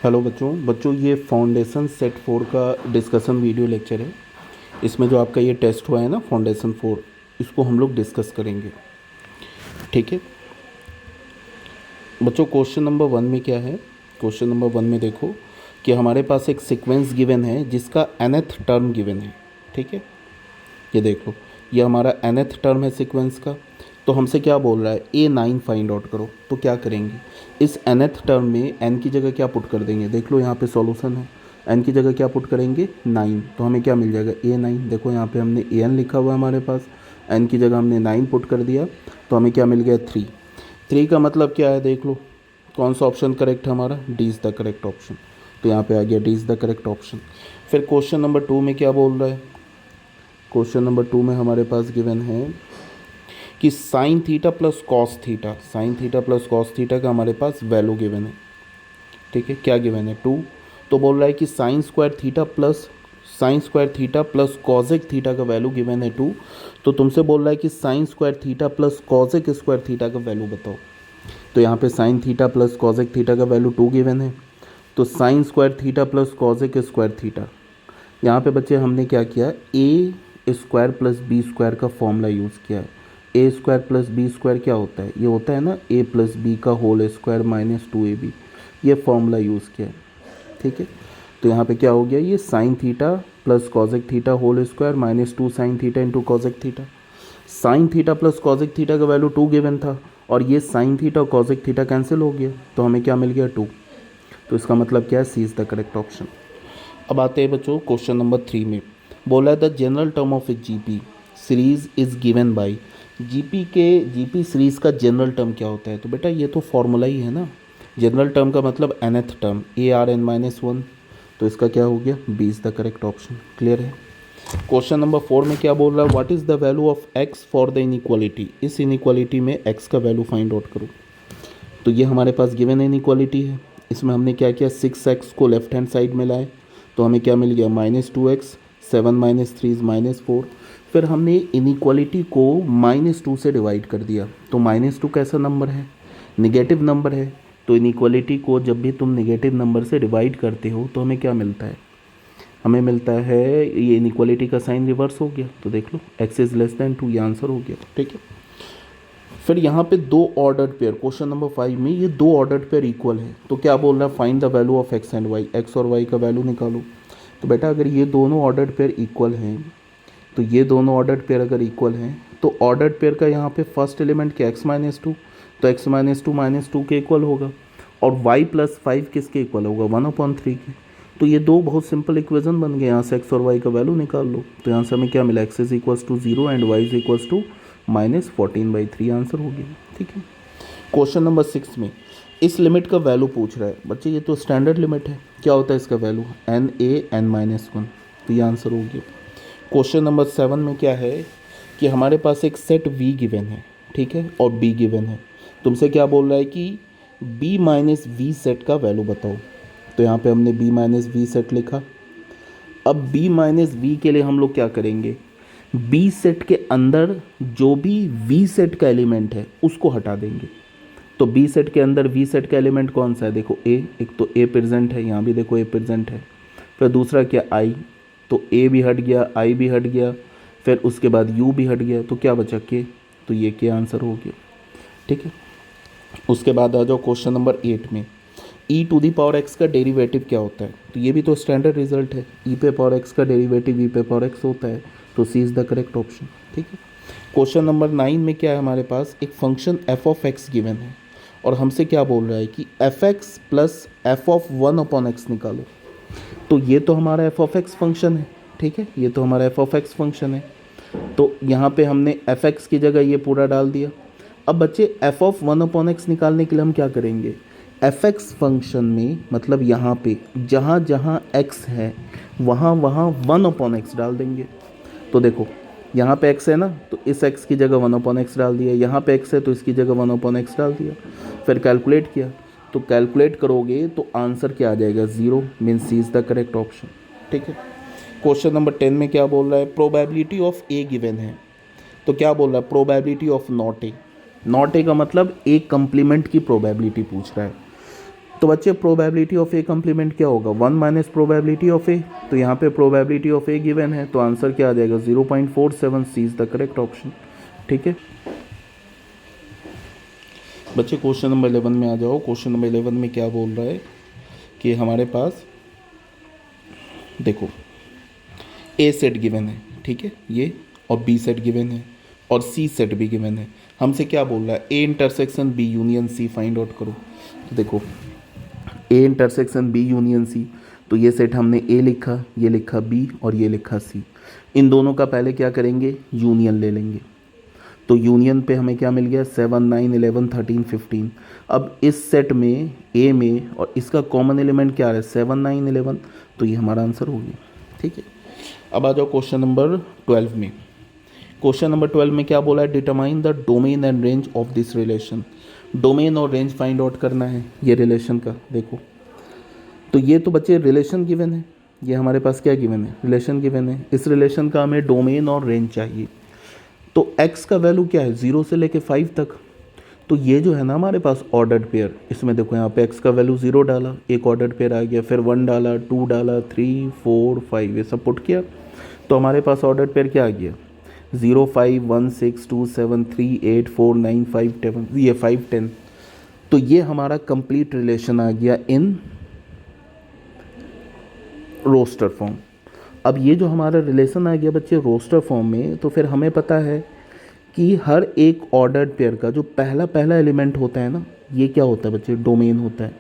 Hello बच्चों ये foundation set 4 का डिस्कशन वीडियो लेक्चर है। इसमें जो आपका ये टेस्ट हुआ है ना फाउंडेशन 4, इसको हम लोग डिस्कस करेंगे। ठीक है बच्चों, क्वेश्चन नंबर 1 में क्या है। क्वेश्चन नंबर 1 में देखो कि हमारे पास एक सीक्वेंस गिवन है जिसका nth टर्म गिवन है। ठीक है, ये देख लो, ये हमारा nth टर्म है सीक्वेंस का। तो हमसे क्या बोल रहा है, A9 फाइंड आउट करो। तो क्या करेंगे, इस nth टर्म में n की जगह क्या पुट कर देंगे। देख लो यहाँ पे सॉल्यूशन है, n की जगह क्या पुट करेंगे 9। तो हमें क्या मिल जाएगा A9। देखो यहाँ पे हमने an लिखा हुआ है हमारे पास, n की जगह हमने 9 पुट कर दिया तो हमें क्या मिल गया 3। 3 का मतलब क्या है, देख लो कौन सा ऑप्शन करेक्ट है हमारा, D is the correct option. तो यहाँ पे आ गया D is the correct option. फिर क्वेश्चन नंबर 2 में क्या बोल रहा है। क्वेश्चन नंबर 2 में हमारे पास गिवन है कि sign theta plus cos theta, sine theta plus cos theta का हमारे पास वैल्यू गिवन है। ठीक है, क्या गिवन है 2। तो बोल रहा है कि sine square theta plus cosec theta का वैल्यू गिवन है 2। तो तुमसे बोल रहा है कि sine square theta plus cosec square theta का वैल्यू बताओ। तो यहाँ पे sine theta plus cosec theta का वैल्यू 2 गिवन है। तो sine square theta plus cosec square theta, यहाँ पे बच्चे हमने क्या किया, a square plus b square का फॉर्मूला यूज़ किया है। A square plus b square क्या होता है, ये होता है ना ए प्लस बी का होल स्क्वायर माइनस 2ab, ये फॉर्मूला यूज़ किया है। ठीक है, तो यहाँ पे क्या हो गया, ये sine theta plus cosec theta whole square minus 2 sine theta into cosec theta. Sine theta plus cosec theta का वैल्यू 2 गिवन था और ये साइन थीटा और कॉजेक थीटा कैंसिल हो गया तो हमें क्या मिल गया 2। तो इसका मतलब क्या है, सी इज़ द करेक्ट ऑप्शन। अब आते हैं बच्चों क्वेश्चन नंबर 3 में। बोला है the general term of A GP series is given by. GP series का जनरल टर्म क्या होता है। तो बेटा ये तो फॉर्मूला ही है ना, जनरल टर्म का मतलब nth टर्म ARn-1। तो इसका क्या हो गया, B is the correct option. Clear है। क्वेश्चन नंबर 4 में क्या बोल रहा है, what is the value of x for the inequality. इस इनइक्वालिटी में x का वैल्यू फाइंड आउट करो। तो ये हमारे पास गिवन इनइक्वालिटी है। इसमें हमने क्या किया, 6x को लेफ्ट हैंड साइड में लाए तो हमें क्या मिल गया -2x, 7 - 3 इज़ -4। फिर हमने इनइक्वालिटी को -2 से डिवाइड कर दिया। तो -2 कैसा नंबर है, निगेटिव नंबर है। तो इनइक्वालिटी को जब भी तुम निगेटिव नंबर से डिवाइड करते हो तो हमें क्या मिलता है, हमें मिलता है ये इनइक्वालिटी का साइन रिवर्स हो गया। तो देख लो x इज़ लेस दैन 2, ये आंसर हो गया। ठीक है, फिर यहाँ पे दो ऑर्डर्ड पेयर, क्वेश्चन नंबर 5 में ये दो ऑर्डर्ड पेयर इक्वल है। तो क्या बोल रहा है, find the value of x and y, x और y का वैल्यू निकालो। तो बेटा अगर ये दोनों ऑर्डर्ड पेयर इक्वल हैं, तो ये दोनों ऑर्डर्ड पेयर अगर इक्वल हैं तो ऑर्डर्ड पेयर का यहाँ पे फर्स्ट एलिमेंट क्या x - 2, तो x - 2 के इक्वल होगा। और y + 5 किसके इक्वल होगा, 1/3 के। तो ये दो बहुत सिंपल इक्वेशन बन गए। यहाँ से x और y का वैल्यू निकाल लो। तो यहाँ से हमें क्या मिला, x is equals to 0 and y is equals to -14/3 answer हो गया। ठीक है, क्वेश्चन नंबर 6 में इस लिमिट का वैल्यू पूछ रहा है। बच्चे ये तो स्टैंडर्ड लिमिट है, क्या होता है इसका वैल्यू, n(a)(n-1). तो ये आंसर हो गया। क्वेश्चन नंबर 7 में क्या है कि हमारे पास एक सेट V गिवन है, ठीक है, और B गिवन है। तुमसे क्या बोल रहा है कि B - V सेट का वैल्यू बताओ। तो यहाँ पे हमने B - V सेट लिखा। अब B - V के लिए हम लोग क्या करेंगे, B सेट के अंदर जो भी V सेट का एलिमेंट है उसको हटा देंगे। तो B सेट के अंदर V सेट का एलिमेंट कौन सा है, देखो A, एक तो A प्रेजेंट है, यहाँ भी देखो A प्रेजेंट है। फिर दूसरा क्या I, तो A भी हट गया, I भी हट गया, फिर उसके बाद U भी हट गया, तो क्या बचा K। तो ये K आंसर हो गया। ठीक है, उसके बाद आ जाओ क्वेश्चन नंबर 8 में, e⁴x का डेरिवेटिव क्या होता है। तो ये भी तो स्टैंडर्ड रिजल्ट है, e⁴x का डेरिवेटिव e⁴x होता है। तो सी इज़ द करेक्ट ऑप्शन। ठीक है, क्वेश्चन नंबर 9 में क्या है, हमारे पास एक फंक्शन f(x) गिवन है और हमसे क्या बोल रहा है कि f(x) प्लस f(1)(x) निकालो। तो ये तो हमारा f(x) फंक्शन है। ठीक है, ये तो हमारा f(x) फंक्शन है। तो यहाँ पे हमने f(x) की जगह ये पूरा डाल दिया। अब बच्चे f(1)(x) निकालने के लिए हम क्या करेंगे, f(x) फंक्शन में मतलब यहाँ पे जहाँ जहाँ x है वहाँ वहाँ 1/x डाल देंगे। तो देखो यहाँ पे x है ना, तो इस x की जगह 1/x डाल दिया, यहाँ पे x है तो इसकी जगह 1/x डाल दिया। फिर कैलकुलेट किया, तो कैलकुलेट करोगे तो आंसर क्या आ जाएगा, 0, means C is the correct option. ठीक है, क्वेश्चन नंबर 10 में क्या बोल रहा है, प्रोबेबिलिटी ऑफ ए गिवन है। तो क्या बोल रहा है, probability of not a. Not a का मतलब ए कम्प्लीमेंट की प्रोबेबिलिटी पूछ रहा है। तो बच्चे प्रोबेबिलिटी ऑफ ए कम्प्लीमेंट क्या होगा, 1 माइनस प्रोबेबिलिटी ऑफ ए। तो यहाँ पे प्रोबेबिलिटी ऑफ ए गिवन है, तो आंसर क्या आ जाएगा 0.47, सी इज द करेक्ट ऑप्शन। ठीक है बच्चे, क्वेश्चन नंबर 11 में आ जाओ। क्वेश्चन नंबर 11 में क्या बोल रहा है कि हमारे पास देखो ए सेट गिवन है, ठीक है ये, और बी सेट गिवन है, और सी सेट भी गिवन है। हमसे क्या बोल रहा है, A intersection B union C find out करो। तो देखो A intersection B union C, तो ये सेट हमने ए लिखा, ये लिखा बी, और ये लिखा सी। इन दोनों का पहले क्या करेंगे, यूनियन ले लेंगे। तो यूनियन पे हमें क्या मिल गया, 7 9 11 13 15। अब इस सेट में ए में और इसका कॉमन एलिमेंट क्या है, 7 9 11, तो ये हमारा आंसर हो गया। ठीक है, अब आ जाओ क्वेश्चन नंबर 12 में। क्वेश्चन नंबर 12 में क्या बोला है, determine the domain and range of this relation. Domain और रेंज फाइंड आउट करना है ये रिलेशन का। देखो तो ये तो बच्चे रिलेशन गिवन है, ये हमारे पास क्या गिवन है, रिलेशन गिवन है। इस रिलेशन का हमें डोमेन और रेंज चाहिए। तो x का वैल्यू क्या है, 0 से लेके 5 तक। तो ये जो है ना हमारे पास ऑर्डर्ड पेयर, इसमें देखो यहाँ पे x का वैल्यू 0 डाला, एक ऑर्डर्ड पेयर आ गया, फिर 1 डाला, 2 डाला, 3 4 5, ये सब पुट किया, तो हमारे पास ऑर्डर्ड पेयर क्या आ गया, 0 5 1 6 2 7 3 8 4 9 5 10, ये 5 10। तो ये हमारा कंप्लीट रिलेशन आ गया इन रोस्टर फॉर्म। अब ये जो हमारा रिलेशन आ गया बच्चे रोस्टर फॉर्म में, तो फिर हमें पता है कि हर एक ऑर्डर्ड पेयर का जो पहला एलिमेंट होता है ना, ये क्या होता है बच्चे, डोमेन होता है।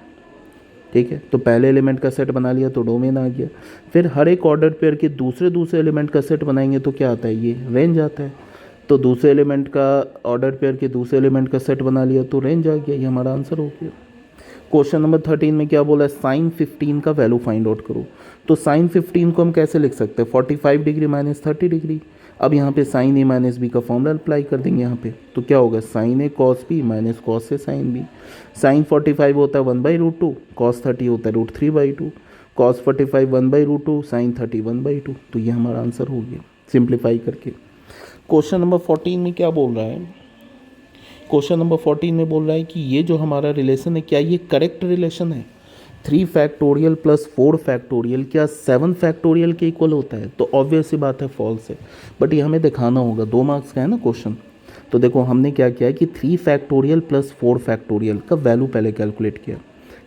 ठीक है, तो पहले एलिमेंट का सेट बना लिया तो डोमेन आ गया। फिर हर एक ऑर्डर्ड पेयर के दूसरे एलिमेंट का सेट बनाएंगे तो क्या आता है, ये रेंज आता है। तो दूसरे एलिमेंट का ऑर्डर्ड पेयर के दूसरे एलिमेंट का सेट बना लिया तो रेंज आ गया, ये हमारा आंसर हो गया। क्वेश्चन नंबर 13 में क्या बोला है, साइन 15 का वैल्यू फाइंड आउट करो। तो साइन 15 को हम कैसे लिख सकते हैं, 45 डिग्री माइनस 30 डिग्री। अब यहाँ पे साइन ए माइनस बी का फॉर्मूला अप्लाई कर देंगे यहाँ पे, तो क्या होगा, sign A cos B minus cos A sine B. Sign 45 होता है 1/√2, कॉस 30 होता है √3/2, कॉस 45 1/√2, साइन 30 1/2। तो ये हमारा आंसर हो गया सिंप्लीफाई करके। क्वेश्चन नंबर 14 में क्या बोल रहा है, क्वेश्चन नंबर 14 में बोल रहा है कि ये जो हमारा रिलेशन है क्या ये करेक्ट रिलेशन है, 3 फैक्टोरियल प्लस 4 फैक्टोरियल क्या 7 फैक्टोरियल के इक्वल होता है। तो ऑब्वियस सी बात है फॉल्स है, बट ये हमें दिखाना होगा, 2 मार्क्स का है ना क्वेश्चन। तो देखो हमने क्या किया है कि 3 फैक्टोरियल प्लस 4 फैक्टोरियल का वैल्यू पहले कैलकुलेट किया।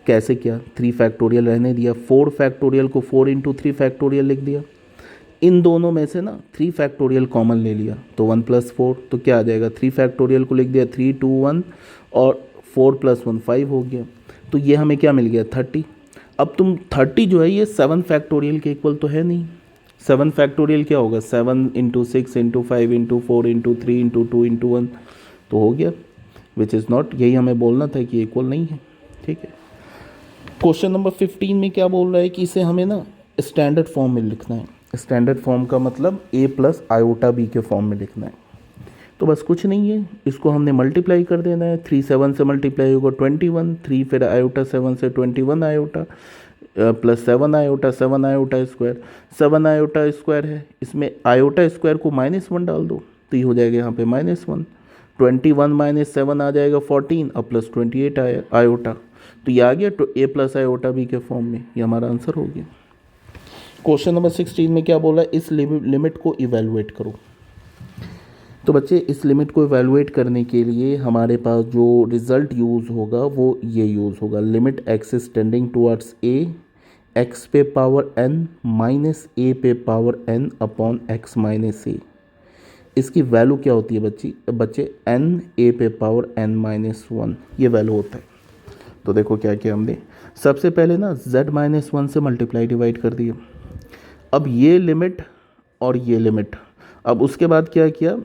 कैसे किया, 3 फैक्टोरियल रहने दिया, 4 फैक्टोरियल को 4 इंटू 3 फैक्टोरियल लिख दिया। इन दोनों में से ना 3 फैक्टोरियल कॉमन ले लिया, तो 1 + 4, तो क्या आ जाएगा, 3 फैक्टोरियल को लिख दिया 3 2 1, और 4 + 1 5 हो गया। तो ये हमें क्या मिल गया 30। अब तुम 30 जो है ये 7 फैक्टोरियल के इक्वल तो है नहीं। 7 फैक्टोरियल क्या होगा, 7 × 6 × 5 × 4 × 3 × 2 × 1, तो हो गया, विच इज़ नॉट, यही हमें बोलना था कि इक्वल नहीं है। ठीक है, क्वेश्चन नंबर 15 में क्या बोल रहा है कि इसे हमें ना स्टैंडर्ड फॉर्म में लिखना है। स्टैंडर्ड फॉर्म का मतलब a + i/b के फॉर्म में लिखना है। तो बस कुछ नहीं है, इसको हमने मल्टीप्लाई कर देना है। 3 7 से मल्टीप्लाई होगा 21, 3 फिर i7 से 21 iota plus 7 iota, 7 iota square, 7 iota square है, इसमें आयोटा स्क्वायर को -1 डाल दो तो ये हो जाएगा यहाँ पे -1। 21 - 7 आ जाएगा 14, अब प्लस 28 आयोटा, तो ये आ गया a + i/b के फॉर्म में, ये हमारा आंसर हो गया। क्वेश्चन नंबर 16 में क्या बोला है, इस लिमिट को इवैल्यूएट करो। तो बच्चे इस लिमिट को इवैल्यूएट करने के लिए हमारे पास जो रिज़ल्ट यूज़ होगा वो ये यूज़ होगा, limit x is tending towards a, x पे पावर n माइनस a पे power n upon x minus a। इसकी वैल्यू क्या होती है बच्चे n a पे पावर n - 1, ये वैल्यू होता है। तो देखो क्या किया हमने, सबसे पहले ना z - 1 से मल्टीप्लाई डिवाइड कर दिया। अब ये लिमिट और ये लिमिट, अब उसके बाद क्या किया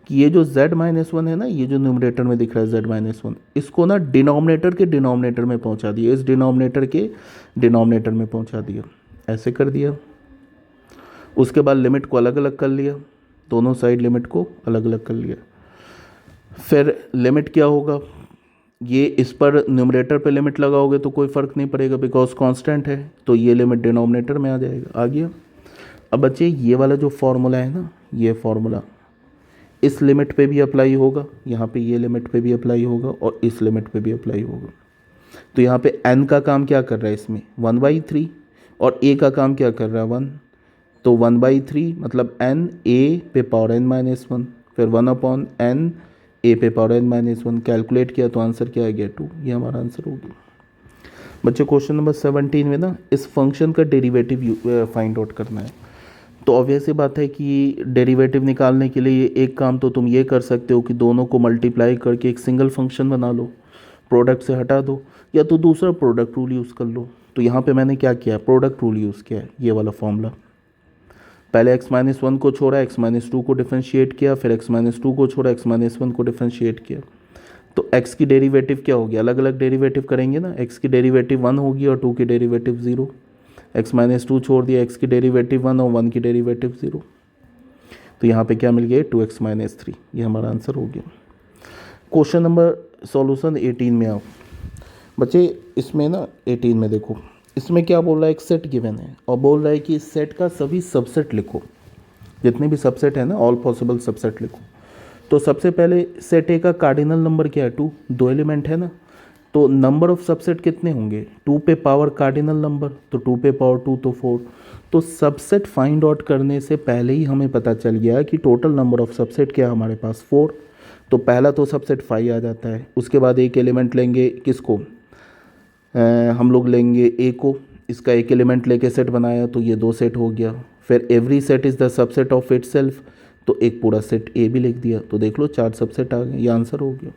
कि ये जो z - 1 है ना, ये जो न्यूमरेटर में दिख रहा है z - 1, इसको ना डिनोमिनेटर के डिनोमिनेटर में पहुंचा दिया, इस डिनोमिनेटर के डिनोमिनेटर में पहुंचा दिया, ऐसे कर दिया। उसके बाद लिमिट को अलग अलग कर लिया, दोनों साइड लिमिट को अलग अलग कर लिया। फिर लिमिट क्या होगा, ये इस पर न्यूमरेटर पे लिमिट लगाओगे तो कोई फ़र्क नहीं पड़ेगा बिकॉज कांस्टेंट है, तो ये लिमिट डिनोमिनेटर में आ जाएगा, आ गया। अब बच्चे ये वाला जो फार्मूला है ना, ये फार्मूला इस लिमिट पे भी अप्लाई होगा, यहाँ पे ये लिमिट पे भी अप्लाई होगा और इस लिमिट पे भी अप्लाई होगा। तो यहाँ पे n का काम क्या कर रहा है इसमें 1/3 और a का काम क्या कर रहा है 1, तो 1/3 मतलब n a पे पावर n-1, फिर 1/n a पे पावर n-1 कैलकुलेट किया तो आंसर क्या आ गया 2, ये हमारा आंसर हो गया। बच्चे क्वेश्चन नंबर 17 में ना इस फंक्शन का डेरिवेटिव फाइंड आउट करना है। तो ऑब्वियस सी बात है कि डेरिवेटिव निकालने के लिए एक काम तो तुम ये कर सकते हो कि दोनों को मल्टीप्लाई करके एक सिंगल फंक्शन बना लो, प्रोडक्ट से हटा दो, या तो दूसरा प्रोडक्ट रूल यूज़ कर लो। तो यहाँ पे मैंने क्या किया, प्रोडक्ट रूल यूज़ किया है, ये वाला फॉर्मूला। पहले x-1 को छोड़ा, x-2 को डिफरेंशिएट किया, फिर x-2 को छोड़ा, x-1 को डिफरेंशिएट किया। तो x की डेरिवेटिव क्या होगी, अलग अलग डेरिवेटिव करेंगे ना, x की डेरिवेटिव 1 होगी और 2 की डेरिवेटिव 0। x-2 छोड़ दिया, x की डेरिवेटिव 1 और 1 की डेरिवेटिव 0। तो यहाँ पे क्या मिल गया 2x-3, ये हमारा आंसर हो गया। क्वेश्चन नंबर सॉल्यूशन 18 में आओ बच्चे। इसमें ना 18 में देखो, इसमें क्या बोल रहा है, एक सेट गिवन है और बोल रहा है कि इस सेट का सभी सबसेट लिखो, जितने भी सबसेट है ना ऑल पॉसिबल सबसेट लिखो। तो सबसे पहले सेट ए का कार्डिनल नंबर क्या है 2, 2 एलिमेंट है ना, तो नंबर ऑफ सबसेट कितने होंगे 2 पे पावर कार्डिनल नंबर, तो 2 पे पावर 2 तो 4। तो सबसेट फाइंड आउट करने से पहले ही हमें पता चल गया कि टोटल नंबर ऑफ सबसेट क्या है हमारे पास 4। तो पहला तो सबसेट 5 आ जाता है। उसके बाद एक एलिमेंट लेंगे किसको, हम लोग लेंगे ए को, इसका एक एलिमेंट लेके सेट बनाया तो ये 2 सेट हो गया। फिर every set is the subset of itself, तो एक पूरा सेट ए भी लिख दिया, तो देख लो 4 सबसेट आ गए, ये आंसर हो गया।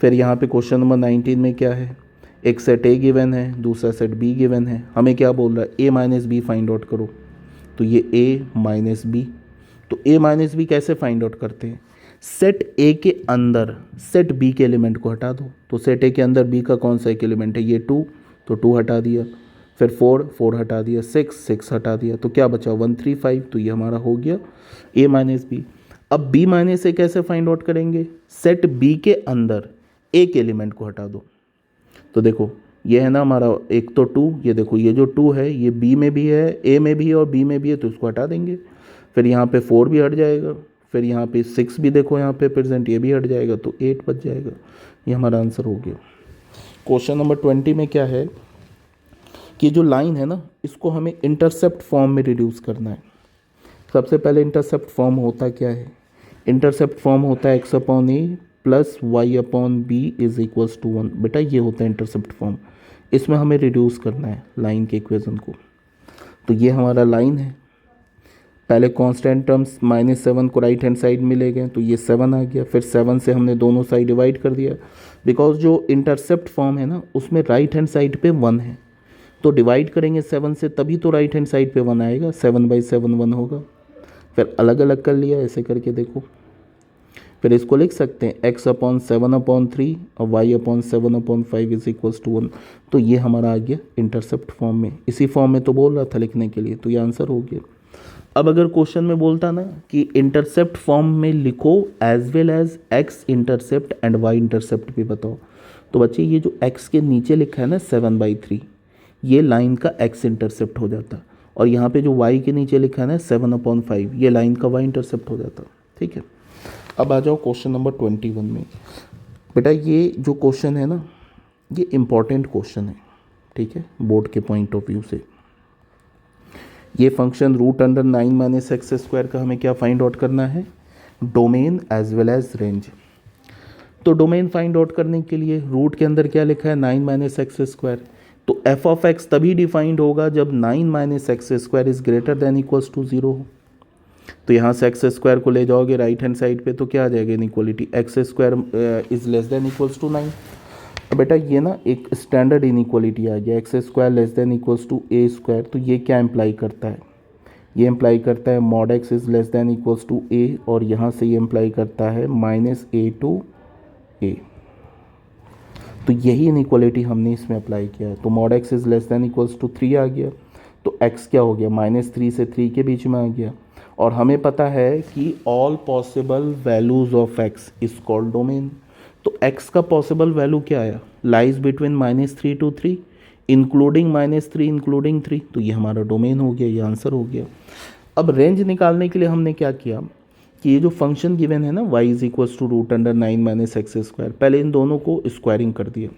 फिर यहाँ पे क्वेश्चन नंबर 19 में क्या है, एक सेट ए गिवन है, दूसरा सेट बी गिवन है, हमें क्या बोल रहा है ए माइनस बी फाइंड आउट करो। तो ये ए माइनस बी, तो ए माइनस बी कैसे फाइंड आउट करते हैं, सेट ए के अंदर सेट बी के एलिमेंट को हटा दो। तो सेट ए के अंदर बी का कौन सा एक एलिमेंट है, ये 2, तो 2 हटा दिया, फिर 4, 4 हटा दिया, 6, 6 हटा दिया, तो क्या बचा 1, 3, 5, तो ये हमारा हो गया ए माइनस बी। अब बी माइनस ए कैसे फाइंड आउट करेंगे, सेट बी के अंदर एक एलिमेंट को हटा दो। तो देखो ये है ना हमारा एक तो 2, ये देखो ये जो 2 है ये बी में भी है, ए में भी है और बी में भी है, तो इसको हटा देंगे। फिर यहाँ पे 4 भी हट जाएगा, फिर यहाँ पे 6 भी देखो यहाँ पे प्रेजेंट, ये भी हट जाएगा, तो 8 बच जाएगा, ये हमारा आंसर हो गया। क्वेश्चन नंबर 20 में क्या है कि जो लाइन है ना इसको हमें इंटरसेप्ट फॉर्म में रिड्यूस करना है। सबसे पहले इंटरसेप्ट फॉर्म होता क्या है, इंटरसेप्ट फॉर्म होता है x/a plus y/b is equals to 1। बेटा ये होता है इंटरसेप्ट फॉर्म, इसमें हमें रिड्यूस करना है लाइन के इक्वेशन को। तो ये हमारा लाइन है, पहले कांस्टेंट टर्म्स -7 को राइट हैंड साइड में ले गए, तो ये 7 आ गया। फिर 7 से हमने दोनों साइड डिवाइड कर दिया, बिकॉज जो इंटरसेप्ट फॉर्म है ना उसमें राइट हैंड साइड पे 1 है, तो डिवाइड करेंगे 7 से तभी तो राइट हैंड साइड पे 1 आएगा, 7/7 1 होगा। फिर अलग अलग कर लिया, ऐसे करके देखो। फिर इसको लिख सकते हैं x/7/3 और y/7/5 इज इक्वल्स टू 1। तो ये हमारा आ गया इंटरसेप्ट फॉर्म में, इसी फॉर्म में तो बोल रहा था लिखने के लिए, तो ये आंसर हो गया। अब अगर क्वेश्चन में बोलता ना कि इंटरसेप्ट फॉर्म में लिखो as well as x intercept and y intercept भी बताओ, तो बच्चे ये जो x के नीचे लिखा है ना 7/3, ये लाइन का x इंटरसेप्ट हो जाता, और यहाँ पे जो y के नीचे लिखा है ना 7/5, ये लाइन का y इंटरसेप्ट हो जाता। ठीक है, अब आ जाओ क्वेश्चन नंबर 21 में। बेटा ये जो क्वेश्चन है ना ये इम्पॉर्टेंट क्वेश्चन है, ठीक है, बोर्ड के पॉइंट ऑफ व्यू से। ये फंक्शन √9 - x² का हमें क्या फाइंड आउट करना है, domain as well as range. तो डोमेन फाइंड आउट करने के लिए रूट के अंदर क्या लिखा है 9 - x², तो f(x) तभी डिफाइंड होगा जब 9 - x² is greater than equals to 0 हो। तो यहाँ से x² को ले जाओगे राइट हैंड साइड पे, तो क्या आ जाएगा inequality, x² is less than equals to 9। तो बेटा ये ना एक स्टैंडर्ड इनइक्वालिटी आ गया, x² less than equals to a²। तो ये क्या इम्प्लाई करता है, ये इम्प्लाई करता है mod x is less than equals to a, और यहाँ से ये इम्प्लाई करता है -a to a। तो यही इनइक्वालिटी हमने इसमें अप्लाई किया है। तो mod x is less than equals to 3 आ गया, तो x क्या हो गया -3 से 3 के बीच में आ गया। और हमें पता है कि all possible values of x is called domain. तो x का पॉसिबल वैल्यू क्या आया, lies between -3 to 3 including -3 including 3, तो ये हमारा डोमेन हो गया, ये आंसर हो गया। अब रेंज निकालने के लिए हमने क्या किया कि ये जो फंक्शन गिवन है ना y is equals to √9 - x², पहले इन दोनों को स्क्वायरिंग कर दिया।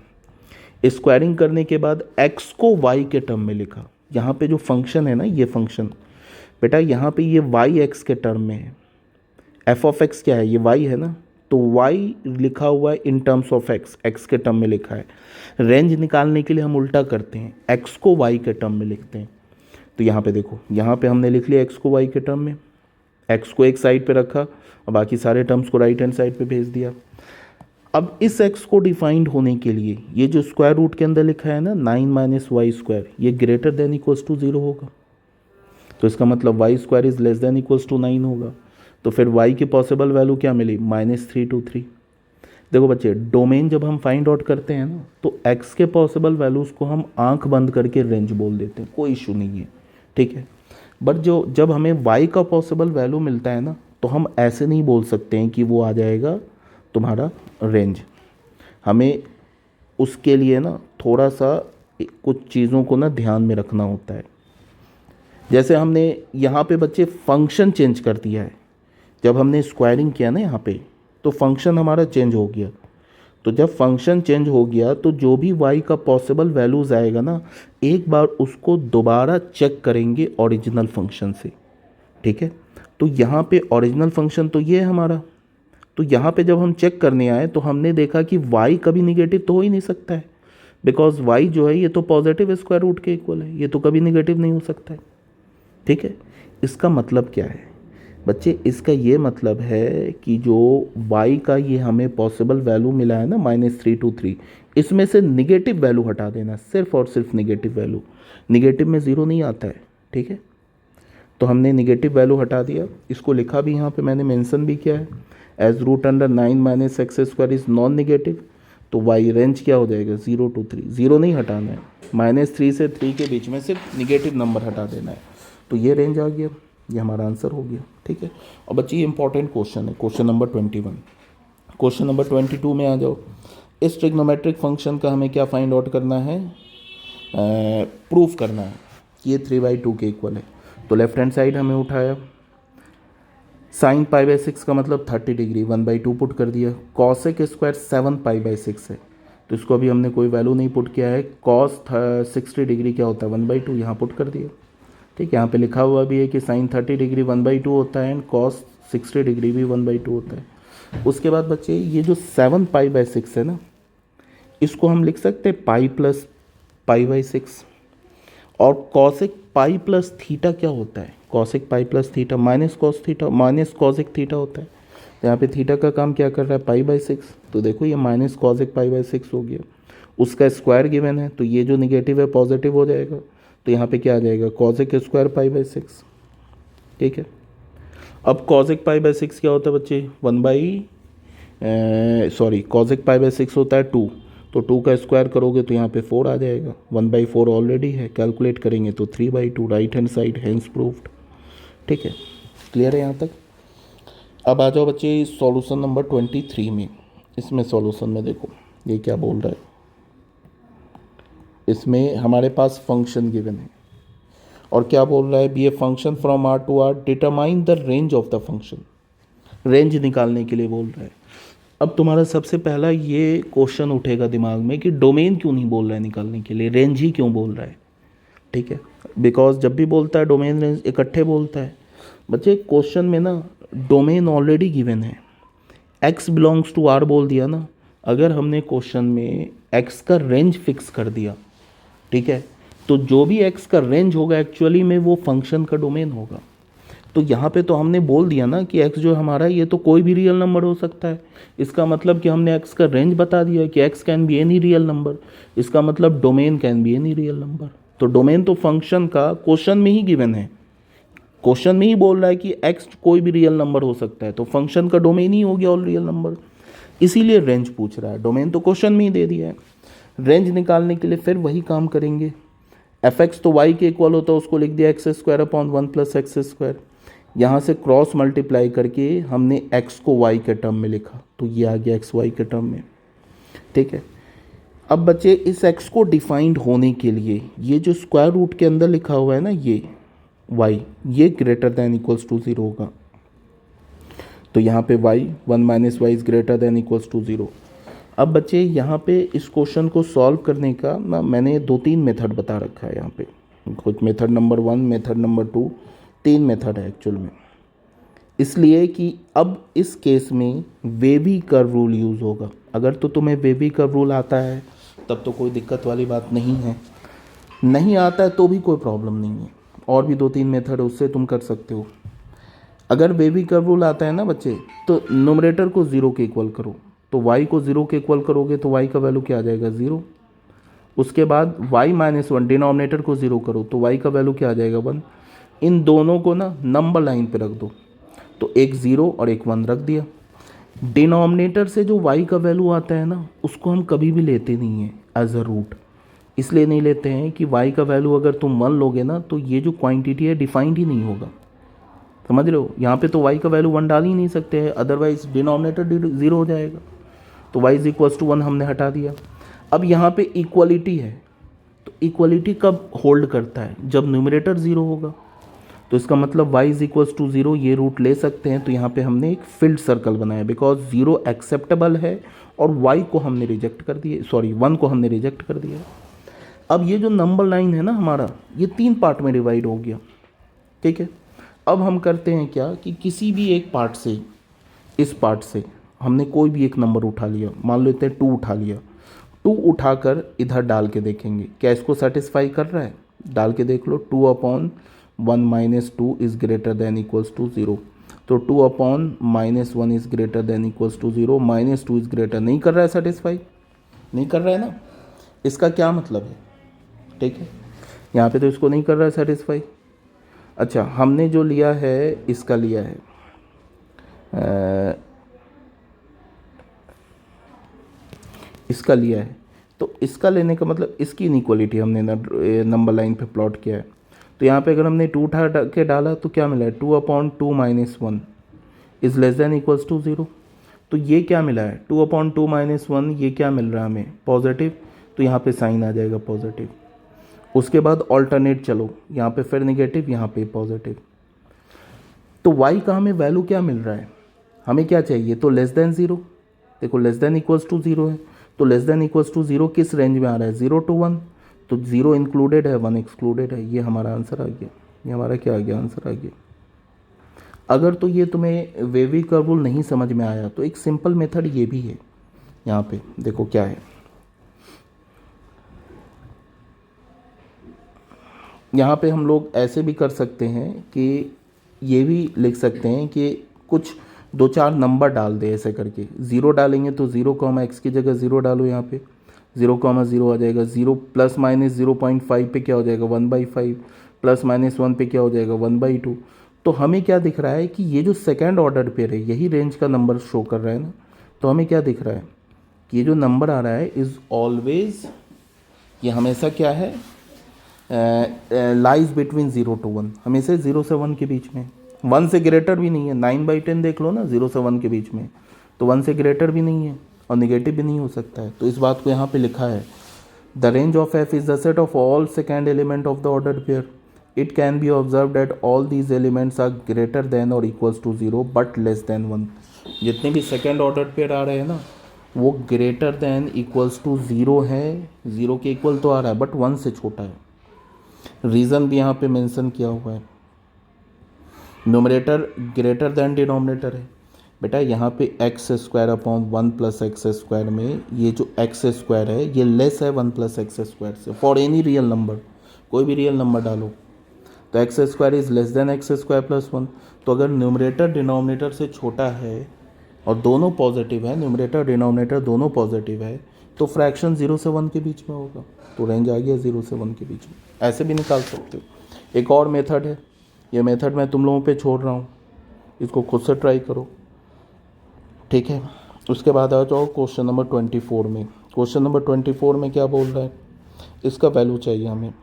स्क्वायरिंग करने के बाद x को y के टर्म में लिखा। यहाँ पे जो फंक्शन है ना, ये फंक्शन बेटा यहाँ पे ये y x के टर्म में है। f ऑफ x क्या है, ये y है ना, तो y लिखा हुआ है इन टर्म्स ऑफ x के टर्म में लिखा है। रेंज निकालने के लिए हम उल्टा करते हैं, x को y के टर्म में लिखते हैं। तो यहाँ पे देखो, यहाँ पे हमने लिख लिया x को y के टर्म में, x को एक साइड पे रखा और बाकी सारे टर्म्स को राइट हैंड साइड पे भेज दिया। अब इस x को डिफाइंड होने के लिए ये जो स्क्वायर रूट के अंदर लिखा है ना 9 माइनस वाई स्क्वायर, ये ग्रेटर देन इक्वल्स टू 0 होगा। तो इसका मतलब y square is less than equals to 9 होगा। तो फिर y की पॉसिबल वैल्यू क्या मिली, -3 to 3। देखो बच्चे, डोमेन जब हम फाइंड आउट करते हैं ना, तो x के पॉसिबल वैल्यूज़ को हम आंख बंद करके रेंज बोल देते हैं, कोई इशू नहीं है, ठीक है। बट जब हमें y का पॉसिबल वैल्यू मिलता है ना, तो हम ऐसे नहीं बोल सकते हैं कि वो आ जाएगा तुम्हारा रेंज। हमें उसके लिए ना थोड़ा सा कुछ चीज़ों को ना ध्यान में रखना होता है। जैसे हमने यहाँ पे बच्चे फंक्शन चेंज कर दिया है, जब हमने स्क्वायरिंग किया ना यहाँ पे, तो फंक्शन हमारा चेंज हो गया। तो जब फंक्शन चेंज हो गया तो जो भी y का पॉसिबल वैल्यूज़ आएगा ना, एक बार उसको दोबारा चेक करेंगे ओरिजिनल फंक्शन से, ठीक है। तो यहाँ पे ओरिजिनल फंक्शन तो ये है हमारा। तो यहाँ पे जब हम चेक करने आए तो हमने देखा कि y कभी निगेटिव तो हो ही नहीं सकता है, बिकॉज y जो है ये तो पॉजिटिव स्क्वायर रूट के इक्वल है, ये तो कभी निगेटिव नहीं हो सकता है, ठीक है। इसका मतलब क्या है बच्चे, इसका ये मतलब है कि जो y का ये हमें पॉसिबल वैल्यू मिला है ना -3 to 3, इसमें से निगेटिव वैल्यू हटा देना, सिर्फ और सिर्फ निगेटिव वैल्यू। निगेटिव में 0 नहीं आता है, ठीक है। तो हमने निगेटिव वैल्यू हटा दिया, इसको लिखा भी यहाँ पे मैंने मेंशन भी किया है, as √9 minus x square is non negative. तो y रेंज क्या हो जाएगा, 0 to 3। 0 नहीं हटाना है, -3 से 3 के बीच में सिर्फ निगेटिव नंबर हटा देना है। तो ये रेंज आ गया, ये हमारा आंसर हो गया, ठीक है। और बच्चे ये इंपॉर्टेंट क्वेश्चन है, क्वेश्चन नंबर 21। क्वेश्चन नंबर 22 में आ जाओ। इस ट्रिग्नोमेट्रिक फंक्शन का हमें क्या फाइंड आउट करना है, प्रूफ करना है कि ये 3/2 के इक्वल है। तो लेफ्ट हैंड साइड हमें उठाया, sin π/6 का मतलब 30 डिग्री, 1/2 पुट कर दिया। cosec स्क्वायर 7 π/6 है, तो इसको अभी हमने कोई वैल्यू नहीं पुट किया है। cos 60 डिग्री क्या होता है, 1/2, यहाँ पुट कर दिया, ठीक है। यहाँ पे लिखा हुआ भी है कि sin 30 डिग्री 1/2 होता है एंड cos 60 डिग्री भी 1/2 होता है। उसके बाद बच्चे ये जो 7 π/6 है ना, इसको हम लिख सकते हैं पाई प्लस π/6। और cosec पाई प्लस थीटा क्या होता है, cosec pi plus theta minus cos theta minus cosec theta होता है। तो यहाँ पे थीटा का काम क्या कर रहा है, π/6। तो देखो ये माइनस cosec π/6 हो गया। उसका स्क्वायर गिवन है, तो ये जो निगेटिव है पॉजिटिव हो जाएगा। तो यहाँ पे क्या आ जाएगा, cosec स्क्वायर π/6, ठीक है। अब cosec π/6 क्या होता है बच्चे, cosec π/6 होता है 2। तो 2 का स्क्वायर करोगे तो यहाँ पे 4 आ जाएगा, 1/4 ऑलरेडी है, कैलकुलेट करेंगे तो 3/2, right hand side hence proved, ठीक है। क्लियर है यहाँ तक। अब आ जाओ बच्चे सॉल्यूशन नंबर 23 में। इसमें सॉल्यूशन में देखो ये क्या बोल रहा है, इसमें हमारे पास फंक्शन गिवन है और क्या बोल रहा है, be a function from R to R, determine the range of the function. Range निकालने के लिए बोल रहा है। अब तुम्हारा सबसे पहला ये क्वेश्चन उठेगा दिमाग में कि डोमेन क्यों नहीं बोल रहा है निकालने के लिए, रेंज ही क्यों बोल रहा है, ठीक है। बिकॉज जब भी बोलता है डोमेन रेंज इकट्ठे बोलता है। बच्चे क्वेश्चन में ना डोमेन ऑलरेडी गिवन है, x बिलोंग्स टू R बोल दिया ना। अगर हमने क्वेश्चन में x का रेंज फिक्स कर दिया, ठीक है, तो जो भी x का रेंज होगा एक्चुअली में वो फंक्शन का डोमेन होगा। तो यहाँ पे तो हमने बोल दिया ना कि x जो हमारा ये तो कोई भी रियल नंबर हो सकता है। इसका मतलब कि हमने x का रेंज बता दिया कि x can be any real number. इसका मतलब domain can be any real number. तो डोमेन तो फंक्शन का क्वेश्चन में ही गिवन है, क्वेश्चन में ही बोल रहा है कि x कोई भी रियल नंबर हो सकता है, तो फंक्शन का डोमेन ही हो गया ऑल रियल नंबर, इसीलिए रेंज पूछ रहा है। डोमेन तो क्वेश्चन में ही दे दिया है। रेंज निकालने के लिए फिर वही काम करेंगे। fx तो y के इक्वल होता है, उसको लिख दिया x² / 1 + x²। यहाँ से क्रॉस मल्टीप्लाई करके हमने x को y के टर्म में लिखा, तो ये आ गया xy के टर्म में, ठीक है। अब बच्चे इस x को डिफाइंड होने के लिए ये जो स्क्वायर रूट के अंदर लिखा हुआ है ना, ये y, ये ग्रेटर दैन इक्वल्स टू 0 होगा। तो यहाँ पे y 1 - y is greater than equals to 0। अब बच्चे यहाँ पे इस क्वेश्चन को सॉल्व करने का ना मैंने 2-3 मेथड बता रखा है यहाँ पे, कुछ method number 1, method number 2, 3 method है एक्चुअल में, इसलिए कि अब इस केस में वेवी कर्व रूल यूज़ होगा। अगर तो तुम्हें वेवी कर्व रूल आता है तब तो कोई दिक्कत वाली बात नहीं है, नहीं आता है तो भी कोई प्रॉब्लम नहीं है, और भी 2-3 मेथड है उससे तुम कर सकते हो। अगर वेवी कर्व रूल आता है ना बच्चे, तो नोमरेटर को 0 के इक्वल करो, तो y को 0 के इक्वल करोगे तो y का वैल्यू क्या आ जाएगा 0। उसके बाद y-1 डिनोमिनेटर को 0 करो तो y का वैल्यू क्या आ जाएगा 1। इन दोनों को ना नंबर लाइन पे रख दो, तो एक 0 और एक 1 रख दिया। डिनोमिनेटर से जो y का वैल्यू आता है ना उसको हम कभी भी लेते नहीं हैं एज अ रूट, इसलिए नहीं लेते हैं कि y का वैल्यू अगर तुम 1 लोगे ना तो ये जो क्वांटिटी है डिफाइंड ही नहीं होगा, समझ रहे हो। यहाँ पे तो y का वैल्यू 1 डाल ही नहीं सकते हैं, अदरवाइज डिनोमिनेटर 0 हो जाएगा, तो y इज इक्वल्स टू 1 हमने हटा दिया। अब यहाँ पे इक्वलिटी है, तो इक्वलिटी कब होल्ड करता है, जब न्यूमरेटर 0 होगा, तो इसका मतलब y इज इक्वल्स टू 0 ये रूट ले सकते हैं। तो यहाँ पे हमने एक फिल्ड सर्कल बनाया, बिकॉज 0 एक्सेप्टेबल है और y को हमने रिजेक्ट कर दिया, सॉरी 1 को हमने रिजेक्ट कर दिया। अब ये जो नंबर लाइन है ना हमारा, ये 3 पार्ट में डिवाइड हो गया, ठीक है। अब हम करते हैं क्या कि किसी भी एक पार्ट से, इस पार्ट से हमने कोई भी एक नंबर उठा लिया, मान लेते हैं 2 उठा लिया, 2 उठाकर इधर डाल के देखेंगे क्या इसको सेटिस्फाई कर रहा है, डाल के देख लो। 2/1 - 2 is greater than equals to 0, तो 2/-1 is greater than equals to 0, -2 is greater, नहीं कर रहा है सेटिस्फाई, नहीं कर रहा है ना। इसका क्या मतलब है, ठीक है, यहाँ पे तो इसको नहीं कर रहा है सेटिस्फाई। अच्छा, हमने जो लिया है इसका लिया है इसका लिया है, तो इसका लेने का मतलब इसकी इनइक्वालिटी हमने नंबर लाइन पे प्लॉट किया है। तो यहाँ पे अगर हमने 2 उठा के डाला तो क्या मिला है, 2/2 - 1 is less than equals to 0। तो ये क्या मिला है, 2/2 - 1, ये क्या मिल रहा है हमें, पॉजिटिव, तो यहाँ पे साइन आ जाएगा पॉजिटिव। उसके बाद ऑल्टरनेट चलो, यहाँ पे फिर नेगेटिव, यहाँ पे पॉजिटिव। तो y का हमें वैल्यू क्या मिल रहा है, हमें क्या चाहिए, तो लेस देन 0, देखो लेस देन इक्वल्स टू 0 है, तो लेस देन इक्वल्स टू 0 किस रेंज में आ रहा है, 0 to 1, तो 0 इंक्लूडेड है 1 एक्सक्लूडेड है, ये हमारा आंसर आ गया, ये हमारा क्या आ गया, आंसर आ गया। अगर तो ये तुम्हें वेवी कर्व रूल नहीं समझ में आया तो एक सिंपल मेथड ये भी है, यहाँ पे देखो क्या है, यहाँ पे हम लोग ऐसे भी कर सकते हैं कि ये भी लिख सकते हैं कि कुछ 2-4 नंबर डाल दे ऐसे करके, 0 डालेंगे तो 0, x की जगह 0 डालो, यहाँ पे 0, 0 आ जाएगा, 0 ± 0.5 पे क्या हो जाएगा 1/5, ±1 पे क्या हो जाएगा 1/2। तो हमें क्या दिख रहा है कि ये जो सेकेंड ऑर्डर पेयर है यही रेंज का नंबर शो कर रहा है ना, तो हमें क्या दिख रहा है कि ये जो नंबर आ रहा है इज़ ऑलवेज, ये हमेशा क्या है, लाइज बिटवीन 0 to 1, हमेशा 0 से 1 के बीच में, 1 से ग्रेटर भी नहीं है। 9/10 देख लो ना, 0 से 1 के बीच में, तो 1 से ग्रेटर भी नहीं है और निगेटिव भी नहीं हो सकता है। तो इस बात को यहाँ पे लिखा है, the range of f is the set of all second element of the order pair, it can be observe that all these elements are greater than और equals to 0 but less than 1। जितने भी second order pair आ रहे हैं ना वो greater than equals to 0 है, 0 के equal तो आ रहा है बट 1 से छोटा है। रीज़न भी यहाँ पे मेंशन किया हुआ है, न्यूमरेटर ग्रेटर देन डिनोमिनेटर है बेटा, यहाँ पे x²/1 + x² में ये जो x² है ये लेस है 1 + x² से, फॉर एनी रियल नंबर, कोई भी रियल नंबर डालो, तो x² is less then x² + 1। तो अगर न्यूमरेटर डिनोमिनेटर से छोटा है और दोनों पॉजिटिव है, न्यूमरेटर डिनोमिनेटर दोनों पॉजिटिव है, तो फ्रैक्शन 0 से 1 के बीच में होगा, तो रेंज आ गया 0 से 1 के बीच में, ऐसे भी निकाल सकते हो। एक और मेथड है, ये मेथड मैं तुम लोगों पे छोड़ रहा हूँ, इसको खुद से ट्राई करो, ठीक है। उसके बाद आ जाओ क्वेश्चन नंबर 24 में। क्वेश्चन नंबर 24 में क्या बोल रहा है, इसका वैल्यू चाहिए हमें,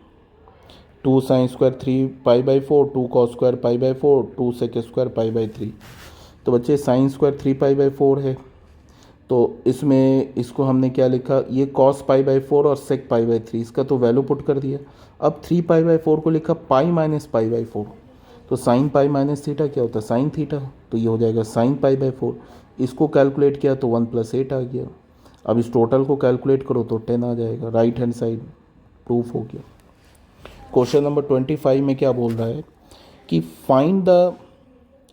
2 sin² 3π/4, 2 cos² π/4, 2 sec² π/3। तो बच्चे sin² 3π/4 है, तो इसमें इसको हमने क्या लिखा, ये cos π/4 और sec π/3, इसका तो वैल्यू पुट कर दिया। अब 3π/4 को लिखा π - π/4, तो sin π - थीटा क्या होता है, sin थीटा, तो ये हो जाएगा sin π/4। इसको कैलकुलेट किया तो 1 + 8 आ गया। अब इस टोटल को कैलकुलेट करो तो 10 आ जाएगा, राइट हैंड साइड प्रूफ हो गया। क्वेश्चन नंबर 25 में क्या बोल रहा है कि find the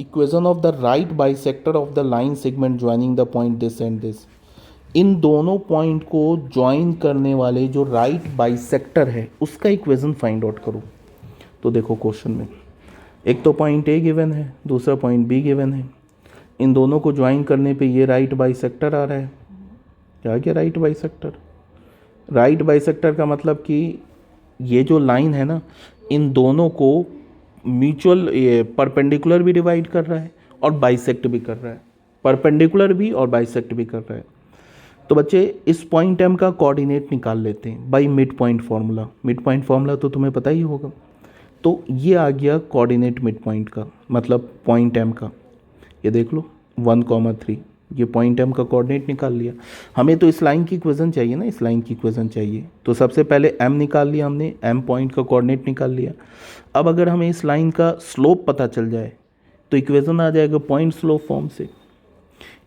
equation of the right bisector of the line segment joining the point this and this. इन दोनों पॉइंट को ज्वाइन करने वाले जो राइट बाइसेक्टर है उसका इक्वेशन फाइंड आउट करो। तो देखो क्वेश्चन में एक तो पॉइंट ए गिवन है, दूसरा पॉइंट बी गिवन है। इन दोनों को ज्वाइन करने पे ये राइट बाइसेक्टर आ रहा है। क्या क्या राइट बाइसेक्टर? राइट बाइसेक्टर का मतलब कि ये जो लाइन है ना, इन दोनों को म्यूचुअल परपेंडिकुलर भी डिवाइड कर रहा है और बाइसेक्ट भी कर रहा है, परपेंडिकुलर भी और बाइसेक्ट भी कर रहा है। तो बच्चे इस पॉइंट एम का कोऑर्डिनेट निकाल लेते हैं by mid point formula. Mid point formula तो तुम्हें पता ही होगा। तो ये आ गया कोऑर्डिनेट मिड पॉइंट का, मतलब पॉइंट एम का। ये देख लो 1,3, ये पॉइंट एम का कोऑर्डिनेट निकाल लिया। हमें तो इस लाइन की इक्वेशन चाहिए ना, इस लाइन की इक्वेशन चाहिए। तो सबसे पहले एम निकाल लिया हमने, एम पॉइंट का कोऑर्डिनेट निकाल लिया। अब अगर हमें इस लाइन का स्लोप पता चल जाए तो इक्वेशन आ जाएगा पॉइंट स्लोप फॉर्म से।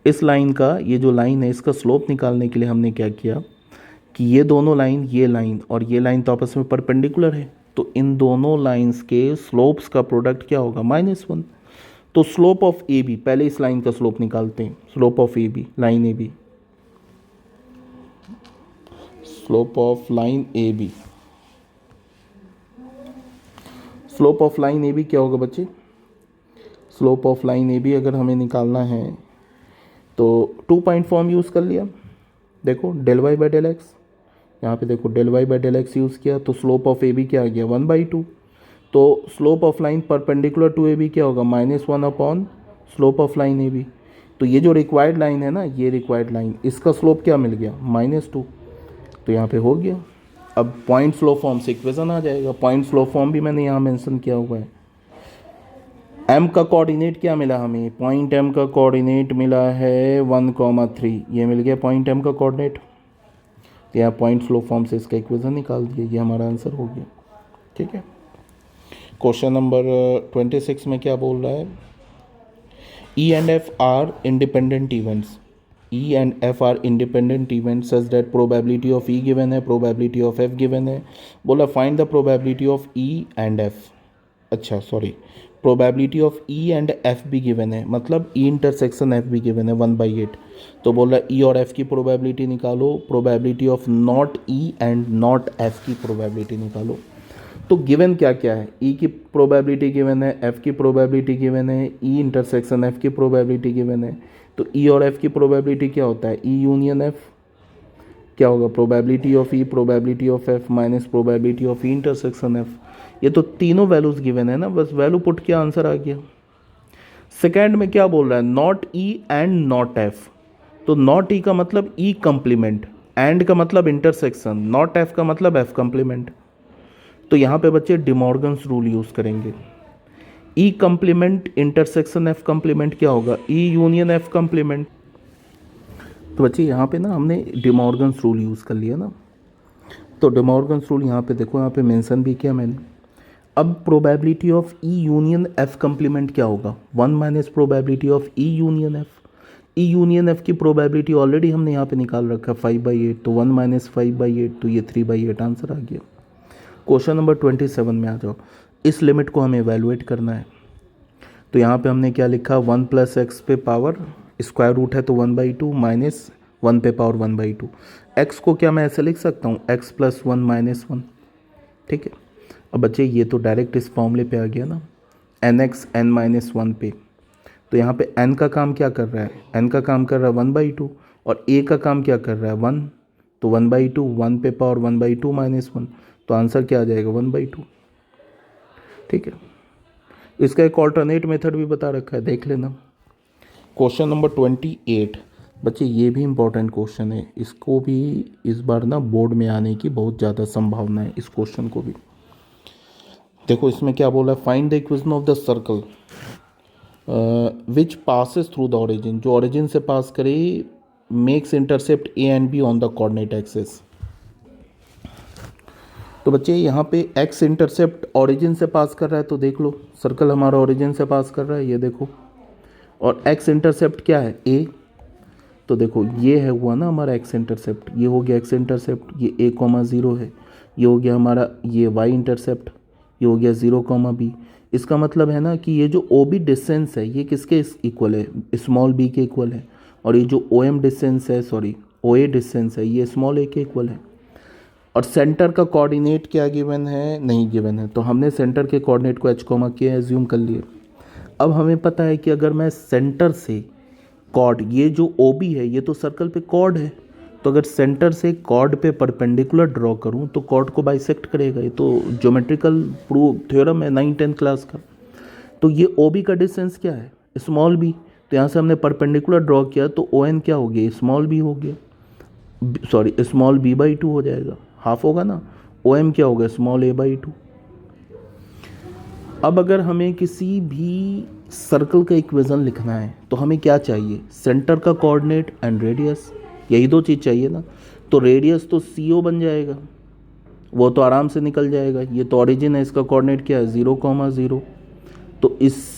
इस लाइन का, ये जो लाइन है इसका स्लोप निकालने के लिए हमने क्या किया कि ये दोनों लाइन, ये लाइन और ये लाइन तो आपस में परपेंडिकुलर है, तो इन दोनों लाइंस के स्लोप्स का प्रोडक्ट क्या होगा? -1। तो स्लोप ऑफ ए बी, पहले इस लाइन का स्लोप निकालते हैं। Slope of A B, line A B, slope of line A B, slope of line A B क्या होगा बच्चे? Slope of line A B अगर हमें निकालना है तो 2 पॉइंट फॉर्म यूज़ कर लिया। देखो del y by del x, यहाँ पे देखो del y by del x use किया, तो स्लोप ऑफ ए बी क्या आ गया? 1/2। तो slope of line perpendicular to A B क्या होगा? -1 upon slope of line A B. तो ये जो रिक्वायर्ड लाइन है ना, ये रिक्वायर्ड लाइन, इसका स्लोप क्या मिल गया? -2। तो यहाँ पे हो गया। अब पॉइंट स्लोप फॉर्म से इक्वेशन आ जाएगा। पॉइंट स्लोप फॉर्म भी मैंने यहाँ मेंशन किया हुआ है। एम का कोऑर्डिनेट क्या मिला हमें? पॉइंट एम का कोऑर्डिनेट मिला है 1,3। ये मिल गया पॉइंट एम का कोऑर्डिनेट। तो यहाँ पॉइंट स्लोप फॉर्म से इसका इक्वेशन निकाल दिया, ये हमारा आंसर हो गया। ठीक है। क्वेश्चन नंबर 26 में क्या बोल रहा है? E and F are independent events. E and F are independent events such that probability of E given है, प्रोबेबिलिटी ऑफ एफ गिवन है। बोला find the probability of E and F. अच्छा sorry, probability of E and F भी given है, मतलब E intersection F भी given है 1/8। तो बोला ई और एफ की प्रोबेबिलिटी निकालो, probability of not E and not F की प्रोबेबिलिटी निकालो। तो गिवन क्या क्या है? ई की प्रोबेबिलिटी गिवन है, एफ की प्रोबेबिलिटी गिवन है, ई इंटरसेक्शन एफ की प्रोबेबिलिटी गिवन है। तो ई और एफ की प्रोबेबिलिटी क्या होता है? ई यूनियन एफ क्या होगा? Probability of E, probability of F minus probability of E intersection F. ये तो तीनों वैल्यूज गिवन है ना, बस वैल्यू पुट किया, आंसर आ गया। सेकेंड में क्या बोल रहा है? Not E and not F. तो नॉट ई का मतलब ई कंप्लीमेंट, एंड का मतलब इंटरसेक्शन, नॉट एफ का मतलब एफ कंप्लीमेंट। तो यहाँ पे बच्चे डिमॉर्गन्स रूल यूज़ करेंगे। ई कंप्लीमेंट इंटरसेक्शन एफ कंप्लीमेंट क्या होगा? E union F complement. तो बच्चे यहाँ पे ना हमने डिमॉर्गन्स रूल यूज़ कर लिया ना, तो डिमॉर्गन्स रूल यहाँ पे देखो, यहाँ पे मेंशन भी किया मैंने। अब probability of E union F complement क्या होगा? 1 minus probability of E union F. E union F की प्रोबेबिलिटी ऑलरेडी हमने यहाँ पे निकाल रखा है 5/8, तो 1 माइनस 5/8, तो ये 3/8 आंसर आ गया। क्वेश्चन नंबर 27 में आ जाओ। इस लिमिट को हमें एवेलुएट करना है। तो यहाँ पे हमने क्या लिखा? 1 + x पे पावर स्क्वायर रूट है तो 1/2 माइनस 1 पे पावर 1/2। x को क्या मैं ऐसे लिख सकता हूँ? x + 1 - 1। ठीक है। अब बच्चे ये तो डायरेक्ट इस फॉर्मूले पे आ गया ना, nx n-1 पे। तो यहाँ पे n का काम क्या कर रहा है? n का काम कर रहा है 1/2 और a का काम क्या कर रहा है? 1। तो 1/2, 1 पे पावर 1/2 - 1, तो आंसर क्या आ जाएगा? 1/2। ठीक है। इसका एक ऑल्टरनेट मेथड भी बता रखा है, देख लेना। क्वेश्चन नंबर 28 बच्चे, ये भी इम्पोर्टेंट क्वेश्चन है। इसको भी इस बार ना बोर्ड में आने की बहुत ज़्यादा संभावना है। इस क्वेश्चन को भी देखो, इसमें क्या बोला है? Find the equation of the circle which passes through the origin. जो ऑरिजिन से पास करे makes intercept A and be on the coordinate axis. तो बच्चे यहाँ पे एक्स इंटरसेप्ट ऑरिजिन से पास कर रहा है, तो देख लो सर्कल हमारा ऑरिजिन से पास कर रहा है, ये देखो। और एक्स इंटरसेप्ट क्या है? ए। तो देखो ये है हुआ ना हमारा एक्स इंटरसेप्ट, ये हो गया एक्स इंटरसेप्ट, ये a,0 है, ये हो गया हमारा ये वाई इंटरसेप्ट, ये हो गया 0,b। इसका मतलब है ना कि ये जो ओ बी डिस्टेंस है ये किसके इक्वल है, स्मॉल बी के इक्वल है, और ये जो ओ एम डिस्टेंस है, सॉरी ओ ए डिस्टेंस है, ये स्मॉल ए के इक्वल है। और सेंटर का कोऑर्डिनेट क्या गिवन है, नहीं गिवन है, तो हमने सेंटर के कोऑर्डिनेट को h, k एज्यूम कर लिए। अब हमें पता है कि अगर मैं सेंटर से कॉर्ड, ये जो ओ बी है ये तो सर्कल पे कॉर्ड है, तो अगर सेंटर से कॉर्ड पे परपेंडिकुलर ड्रॉ करूं तो कॉर्ड को बाइसेक्ट करेगा। ये तो ज्योमेट्रिकल प्रूव थ्योरम है 9-10 क्लास का। तो ये ओ बी का डिस्टेंस क्या है, स्मॉल बी, तो यहाँ से हमने परपेंडिकुलर ड्रॉ किया तो ओ एन क्या हो गया, स्मॉल बी हो गया, सॉरी स्मॉल बी बाई 2 हो जाएगा, हाफ होगा ना, ओ एम क्या होगा, स्मॉल ए बाई 2। अब अगर हमें किसी भी सर्कल का इक्वेशन लिखना है तो हमें क्या चाहिए, सेंटर का कोऑर्डिनेट एंड रेडियस, यही दो चीज़ चाहिए ना। तो रेडियस तो सी ओ बन जाएगा, वो तो आराम से निकल जाएगा। ये तो ऑरिजिन है, इसका कोऑर्डिनेट क्या है 0,0, तो इस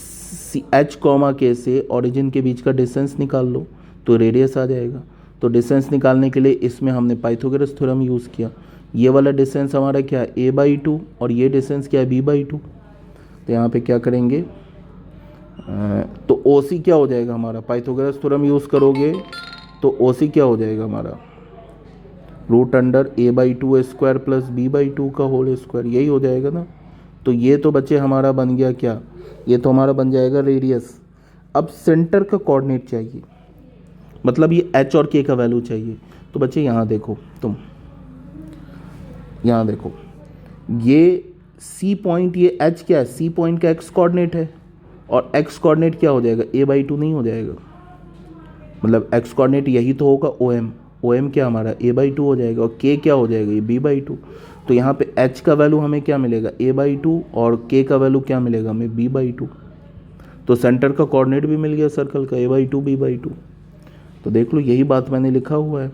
h, k से ऑरिजिन के बीच का डिस्टेंस निकाल लो तो रेडियस आ जाएगा। तो डिस्टेंस निकालने के लिए इसमें हमने पाइथागोरस थ्योरम यूज़ किया। ये वाला डिस्टेंस हमारा क्या है a/2 और ये डिस्टेंस क्या है b/2। तो यहाँ पे क्या करेंगे, तो OC क्या हो जाएगा हमारा, पाइथागोरस थ्योरम यूज़ करोगे तो OC क्या हो जाएगा हमारा, √a/2 स्क्वायर प्लस b/2 का होल स्क्वायर, यही हो जाएगा ना। तो ये तो बच्चे हमारा बन गया क्या, ये तो हमारा बन जाएगा रेडियस। अब सेंटर का कोऑर्डिनेट चाहिए, मतलब ये h और k का वैल्यू चाहिए। तो बच्चे यहाँ देखो, तुम यहाँ देखो, ये C पॉइंट, ये H क्या है, C पॉइंट का x कोऑर्डिनेट है, और x कोऑर्डिनेट क्या हो जाएगा, a/2 नहीं हो जाएगा, मतलब x कोऑर्डिनेट यही तो होगा ओ एम क्या हमारा a/2 हो जाएगा, और k क्या हो जाएगा, ये b/2। तो यहाँ पे h का वैल्यू हमें क्या मिलेगा a/2, और k का वैल्यू क्या मिलेगा हमें b/2। तो सेंटर का कोऑर्डिनेट भी मिल गया सर्कल का a/2 b/2। तो देख लो यही बात मैंने लिखा हुआ है,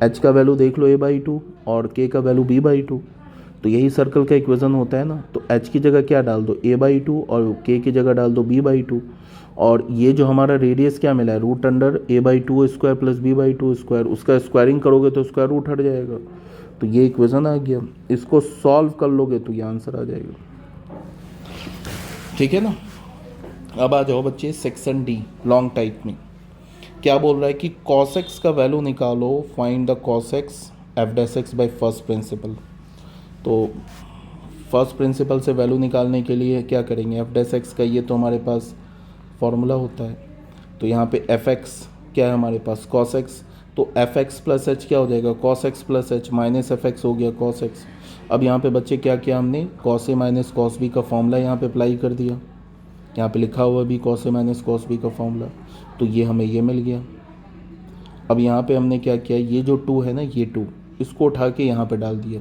h का वैल्यू देख लो a/2 और k का वैल्यू b/2। तो यही सर्कल का इक्वेशन होता है ना। तो h की जगह क्या डाल दो a/2 और k की जगह डाल दो b/2, और ये जो हमारा रेडियस क्या मिला है √a/2 square plus b/2 square, उसका स्क्वायरिंग करोगे तो स्क्वायर रूट हट जाएगा। तो ये इक्वेशन आ गया, इसको सॉल्व कर लोगे तो ये आंसर आ जाएगा। ठीक है ना। अब आ जाओ बच्चे सेक्शन डी लॉन्ग टाइप में। क्या बोल रहा है कि cos x का वैल्यू निकालो, find the cos x f' by first principle. तो फर्स्ट प्रिंसिपल से वैल्यू निकालने के लिए क्या करेंगे, f' का ये तो हमारे पास फॉर्मूला होता है। तो यहाँ पे fx क्या है हमारे पास cos x, तो fx प्लस h क्या हो जाएगा cos x plus h, minus fx हो गया cos x। अब यहाँ पे बच्चे क्या किया हमने, cos a minus cos b का फॉर्मूला यहाँ पे अप्लाई कर दिया, यहाँ पे लिखा हुआ भी cos a minus cos b का फॉर्मूला, तो ये हमें ये मिल गया। अब यहाँ पे हमने क्या किया, ये जो 2 है ना, ये 2 इसको उठा के यहाँ पे डाल दिया,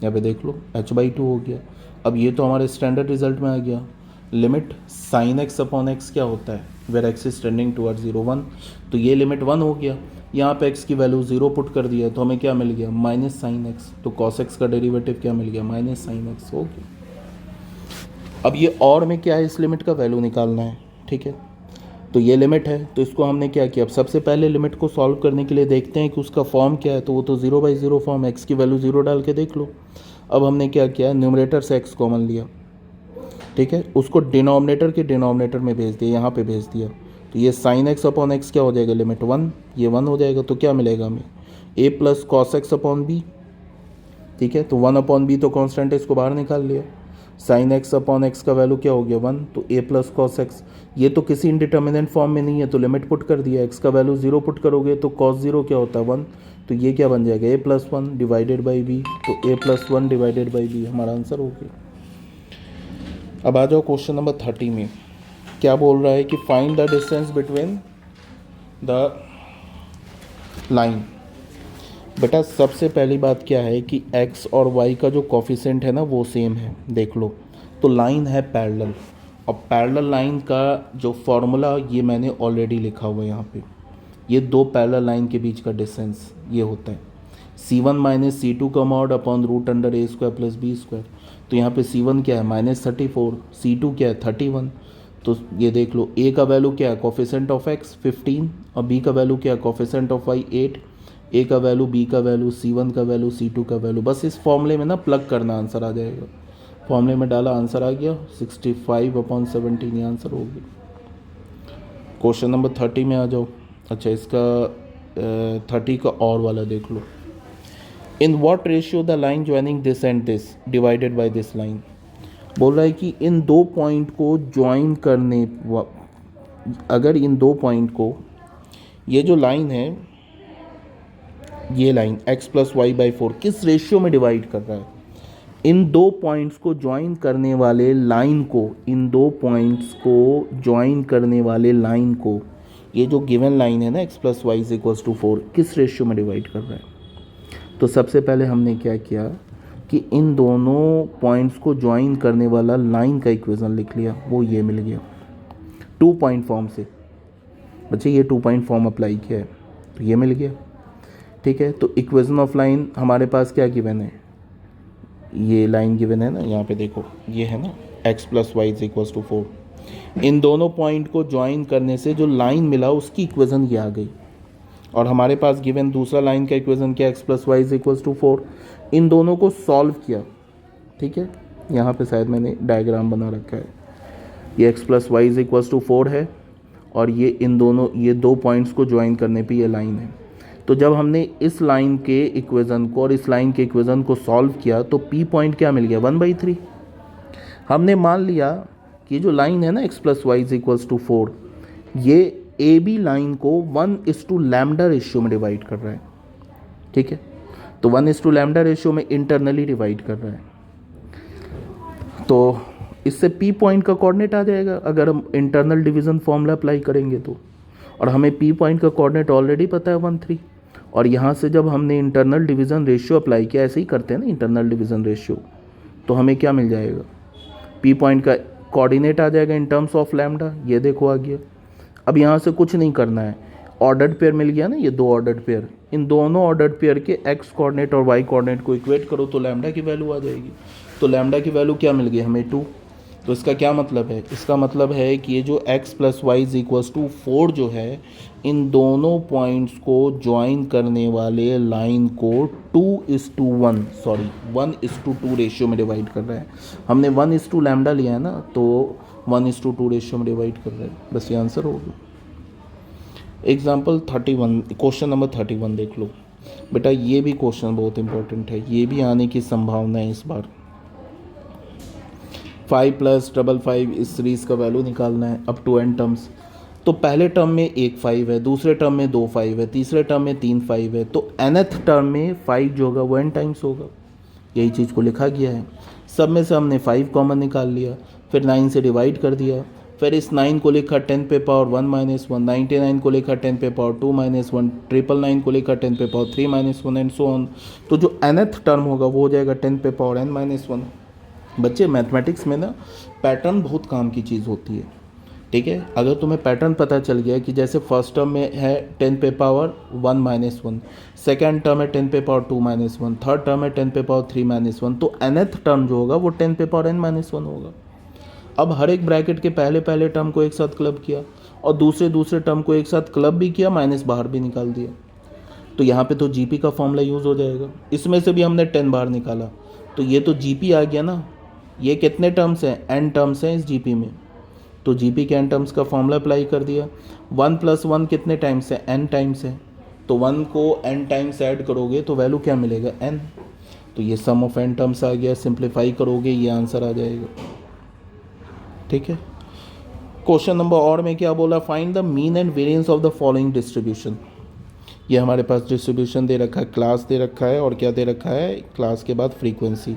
यहाँ पे देख लो h/2 हो गया। अब ये तो हमारे स्टैंडर्ड रिजल्ट में आ गया, limit sin x upon x क्या होता है, where x is tending towards 0 1, तो ये लिमिट 1 हो गया। यहाँ पे x की वैल्यू 0 पुट कर दिया तो हमें क्या मिल गया, माइनस साइन x, तो cos x का डेरिवेटिव क्या मिल गया, माइनस साइन x हो गया। अब ये और में क्या है, इस लिमिट का वैल्यू निकालना है, ठीक है। तो ये लिमिट है, तो इसको हमने क्या किया, अब सबसे पहले लिमिट को सॉल्व करने के लिए देखते हैं कि उसका फॉर्म क्या है। तो वो तो 0/0 फॉर्म, x की वैल्यू 0 डाल के देख लो। अब हमने क्या किया, न्यूमरेटर से x कॉमन लिया, ठीक है, उसको डिनोमिनेटर के डिनोमिनेटर में भेज दिया, यहाँ पे भेज दिया। तो ये sin x अपॉन x क्या हो जाएगा, लिमिट 1, ये 1 हो जाएगा। तो क्या मिलेगा हमें, a plus cos x upon b, ठीक है। तो 1/b तो कांस्टेंट है, इसको बाहर निकाल लिया। sin x अपॉन x का वैल्यू क्या हो गया 1, तो a प्लस cos x, ये तो किसी इंडिटर्मिनेंट फॉर्म में नहीं है तो लिमिट पुट कर दिया, x का वैल्यू 0 पुट करोगे तो cos 0 क्या होता है 1, तो ये क्या बन जाएगा a plus 1 divided by b, तो a plus 1 divided by b हमारा आंसर हो गया। अब आ जाओ क्वेश्चन नंबर 30 में। क्या बोल रहा है कि find the distance between the line. बेटा सबसे पहली बात क्या है कि x और y का जो कॉफिशेंट है ना वो सेम है, देख लो। तो लाइन है पैरेलल, और पैरेलल लाइन का जो फॉर्मूला ये मैंने ऑलरेडी लिखा हुआ है यहाँ पे, ये दो पैरेलल लाइन के बीच का डिस्टेंस ये होता है c1 माइनस c2 का mod upon √a² plus b²। तो यहाँ पे c1 क्या है -34, c2 क्या है 31, तो ये देख लो, ए का वैल्यू क्या है, कोफिशेंट ऑफ एक्स 15, और बी का वैल्यू क्या है, कोफिशेंट ऑफ वाई 8, ए का वैल्यू, बी का वैल्यू, C1 का वैल्यू, C2 का वैल्यू। बस इस फॉर्मूले में ना प्लग करना, आंसर आ जाएगा। फॉर्मूले में डाला, आंसर आ गया 65/17, ये आंसर हो गया। क्वेश्चन नंबर 30 में आ जाओ। अच्छा, इसका 30 का और वाला देख लो। In what ratio the line joining this and this divided by this line. बोल रहा है कि इन दो पॉइंट को ज्वाइन करने, अगर इन दो पॉइंट को, ये जो लाइन है, ये लाइन x + y/4 किस रेशियो में डिवाइड कर रहा है। इन दो पॉइंट्स को ज्वाइन करने वाले लाइन को, इन दो पॉइंट्स को ज्वाइन करने वाले लाइन को, ये जो गिवन लाइन है ना x + y = 4, किस रेशियो में डिवाइड कर रहा है। तो सबसे पहले हमने क्या किया कि इन दोनों पॉइंट्स को ज्वाइन करने वाला लाइन का इक्वेशन लिख लिया, वो ये मिल गया 2 पॉइंट फॉर्म से। बच्चे ये 2 पॉइंट फॉर्म अप्लाई किया है तो ये मिल गया। ठीक है, तो इक्वेशन ऑफ लाइन हमारे पास क्या गिवन है, ये लाइन गिवन है ना, यहाँ पे देखो ये है ना x + y = 4। इन दोनों पॉइंट को ज्वाइन करने से जो लाइन मिला उसकी इक्वेशन ये आ गई, और हमारे पास गिवन दूसरा लाइन का इक्वेशन क्या, x + y = 4। इन दोनों को सॉल्व किया। ठीक है, यहाँ पे शायद मैंने डायग्राम बना रखा है, ये x + y = 4 है, और ये इन दोनों, ये दो पॉइंट्स को ज्वाइन करने पे ये लाइन है। तो जब हमने इस लाइन के इक्वेशन को और इस लाइन के इक्वेशन को सॉल्व किया तो p पॉइंट क्या मिल गया, 1/3। हमने मान लिया कि जो लाइन है ना x + y = 4, ये ए बी लाइन को 1:λ रेशियो में डिवाइड कर रहा है। ठीक है, तो 1:λ रेशियो में इंटरनली डिवाइड कर रहा है, तो इससे p पॉइंट का कोऑर्डिनेट आ जाएगा अगर हम इंटरनल डिवीज़न फॉर्मूला अप्लाई करेंगे तो। और हमें p पॉइंट का कोऑर्डिनेट ऑलरेडी पता है 1/3, और यहाँ से जब हमने इंटरनल डिवीज़न रेशियो अप्लाई किया, ऐसे ही करते हैं ना इंटरनल डिवीज़न रेशियो, तो हमें क्या मिल जाएगा, p पॉइंट का कोऑर्डिनेट आ जाएगा इन टर्म्स ऑफ लैम्डा। ये देखो आ गया। अब यहाँ से कुछ नहीं करना है, ऑर्डर्ड पेयर मिल गया ना, ये दो ऑर्डर्ड पेयर, इन दोनों ऑर्डर्ड पेयर के x कोऑर्डिनेट और y कोऑर्डिनेट को इक्वेट करो तो लैम्डा की वैल्यू आ जाएगी। तो लैम्डा की वैल्यू क्या मिल गई हमें, 2। तो इसका क्या मतलब है, इसका मतलब है कि ये जो x + y = 4 जो है, इन दोनों पॉइंट्स को ज्वाइन करने वाले लाइन को 1:2 रेशियो में डिवाइड कर रहा है। हमने 1:λ लिया है ना, तो 1:2 रेशियो में डिवाइड कर रहा है। बस ये आंसर होगा। एग्जाम्पल 31, क्वेश्चन नंबर 31 देख लो बेटा, ये भी क्वेश्चन बहुत इंपॉर्टेंट है, ये भी आने की संभावना है इस बार। 5 + 55 इस सीरीज़ का वैल्यू निकालना है अप टू n टर्म्स। तो पहले टर्म में एक 5 है, दूसरे टर्म में 2 5 है, तीसरे टर्म में 3 5 है, तो nth टर्म में 5 जो होगा वो n टाइम्स होगा। यही चीज़ को लिखा गया है। सब में से हमने 5 कॉमन निकाल लिया, फिर 9 से डिवाइड कर दिया, फिर इस 9 को लिखा 10 पे पावर 1 - 1, 99 को लिखा 10 पे पावर 2 - 1, 999 को लिखा 10 पे पावर 3 - 1 एंड सो ऑन। तो जो nth टर्म होगा वो हो जाएगा 10 पे पावर n - 1। बच्चे मैथमेटिक्स में ना पैटर्न बहुत काम की चीज़ होती है। ठीक है, अगर तुम्हें पैटर्न पता चल गया कि जैसे फर्स्ट टर्म में है 10 पे पावर 1 - 1, सेकेंड टर्म है 10 पे पावर 2 - 1, थर्ड टर्म है 10 पे पावर 3 - 1, तो nth टर्म जो होगा वो 10 पे पावर n - 1 होगा। अब हर एक ब्रैकेट के पहले टर्म को एक साथ क्लब किया और दूसरे टर्म को एक साथ क्लब भी किया, माइनस बाहर भी निकाल दिया, तो यहाँ पे तो जीपी का फॉर्मूला यूज़ हो जाएगा। इसमें से भी हमने 10 बाहर निकाला, तो ये तो जीपी आ गया ना। ये कितने टर्म्स हैं, n टर्म्स हैं इस जीपी में, तो जीपी के n टर्म्स का फॉर्मूला अप्लाई कर दिया। 1 + 1 कितने टाइम्स है, n टाइम्स है, तो 1 को n टाइम्स ऐड करोगे तो वैल्यू क्या मिलेगा, n। तो ये सम ऑफ n टर्म्स आ गया, सिंप्लीफाई करोगे ये आंसर आ जाएगा। ठीक है, क्वेश्चन नंबर और में क्या बोला, find the mean and variance of the following distribution. ये हमारे पास डिस्ट्रीब्यूशन दे रखा है, क्लास दे रखा है, और क्या दे रखा है, क्लास के बाद फ्रीक्वेंसी।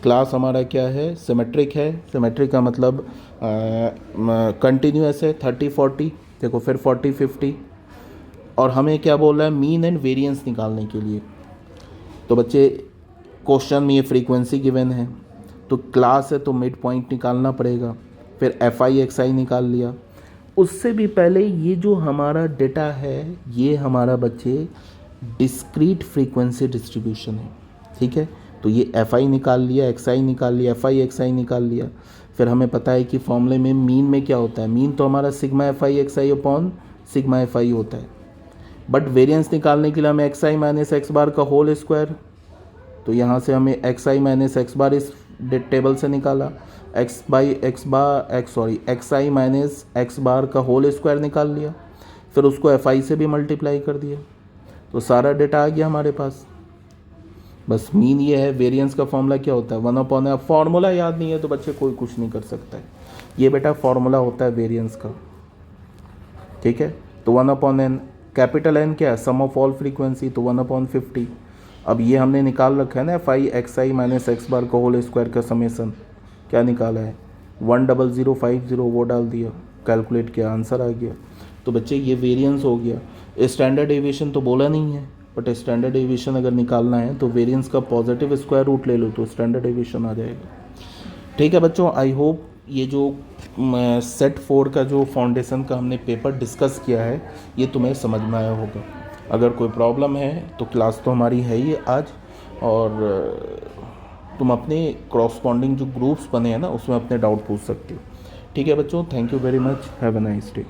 क्लास हमारा क्या है, सिमेट्रिक है। सिमेट्रिक का मतलब कंटिन्यूअस है, 30 40, देखो फिर 40 50, और हमें क्या बोल रहा है, मीन एंड वेरिएंस निकालने के लिए। तो बच्चे क्वेश्चन में ये फ्रीक्वेंसी गिवन है, तो क्लास है तो मिड पॉइंट निकालना पड़ेगा, फिर FI XI निकाल लिया। उससे भी पहले ये जो हमारा डेटा है, ये हमारा बच्चे डिस्क्रीट फ्रीक्वेंसी डिस्ट्रीब्यूशन है। ठीक है, तो ये FI निकाल लिया, XI निकाल लिया, FI XI निकाल लिया, फिर हमें पता है कि फॉर्मूले में मीन में क्या होता है, मीन तो हमारा sigma F i x I upon sigma F I होता है, बट वेरिएंस निकालने के लिए हमें x i minus x bar का होल स्क्वायर, तो यहाँ से हमें एक्स आई माइनस एक्स बार इस टेबल से निकाला, x i minus x bar का होल स्क्वायर निकाल लिया, फिर उसको एफ आई से भी मल्टीप्लाई कर दिया, तो सारा डेटा आ गया हमारे पास। बस मीन ये है, वेरिएंस का फॉर्मूला क्या होता है 1/n। अब फार्मूला याद नहीं है तो बच्चे कोई कुछ नहीं कर सकता है, ये बेटा फार्मूला होता है वेरिएंस का, ठीक है। तो 1/n, कैपिटल एन क्या है, सम ऑफ ऑल फ्रीक्वेंसी, तो 1/50। अब ये हमने निकाल रखा है ना f i x i minus x bar का होल स्क्वायर का समेसन, क्या निकाला है 10050, वो डाल दिया, कैलकुलेट किया, आंसर आ गया। तो बच्चे ये वेरिएंस हो गया। स्टैंडर्ड डेविएशन तो बोला नहीं है, बट स्टैंडर्ड डेविएशन अगर निकालना है तो वेरिएंस का पॉजिटिव स्क्वायर रूट ले लो तो स्टैंडर्ड डेविएशन आ जाएगा। ठीक है बच्चों, आई होप ये जो सेट 4 का जो फाउंडेशन का हमने पेपर डिस्कस किया है ये तुम्हें समझ में आया होगा। अगर कोई प्रॉब्लम है तो क्लास तो हमारी है ही आज, और तुम अपने क्रॉसपॉन्डिंग जो ग्रुप्स बने हैं ना उसमें अपने डाउट पूछ सकते हो। ठीक है बच्चों, thank you very much, have a nice day.